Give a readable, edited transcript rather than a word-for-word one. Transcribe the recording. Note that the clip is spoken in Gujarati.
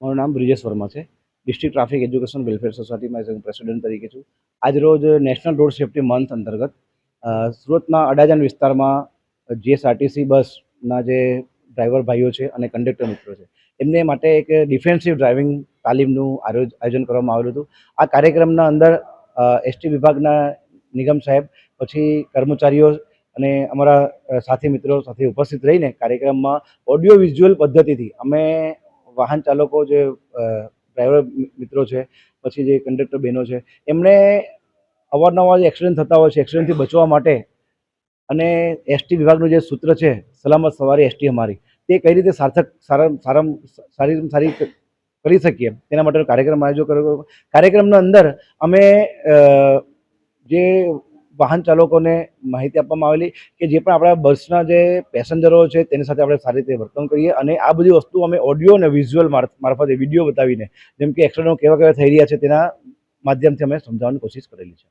મારું નામ બ્રિજેશ વર્મા છે. ડિસ્ટ્રિક્ટ ટ્રાફિક એજ્યુકેશન વેલફેર સોસાયટીમાં એઝ પ્રેસિડેન્ટ તરીકે છું. આજરોજ નેશનલ રોડ સેફ્ટી મંથ અંતર્ગત સુરતના અડાજણ વિસ્તારમાં જીએસઆરટીસી બસના જે ડ્રાઈવર ભાઈઓ છે અને કંડક્ટર મિત્રો છે એમને માટે એક ડિફેન્સિવ ડ્રાઇવિંગ તાલીમનું આયોજન કરવામાં આવેલું હતું. આ કાર્યક્રમના અંદર એસટી વિભાગના નિગમ સાહેબ, પછી કર્મચારીઓ અને અમારા સાથી મિત્રો સાથે ઉપસ્થિત રહીને કાર્યક્રમમાં ઓડિયો વિઝ્યુઅલ પદ્ધતિથી અમે વાહન ચાલકો, જે ડ્રાઈવર મિત્રો છે, પછી જે કંડક્ટર બહેનો છે, એમણે અવારનવાર એક્સિડન્ટ થતા હોય છે, એક્સિડન્ટથી બચવા માટે અને એસટી વિભાગનું જે સૂત્ર છે સલામત સવારી એસટી અમારી, તે કઈ રીતે સારી કરી શકીએ તેના માટેનો કાર્યક્રમ આયોજન કર્યો. કાર્યક્રમના અંદર અમે જે વાહન ચાલકોને માહિતી આપવામાં આવેલી કે જે પણ આપણા બસના જે પેસેન્જરો છે તેની સાથે આપણે સારી રીતે વર્તન કરીએ, અને આ બધી વસ્તુ અમે ઓડિયો અને વિઝ્યુઅલ મારફતે વિડીયો બતાવીને, જેમ કે એક્સિડન્ટો કેવા કેવા થઈ રહ્યા છે તેના માધ્યમથી અમે સમજાવવાની કોશિશ કરેલી છે.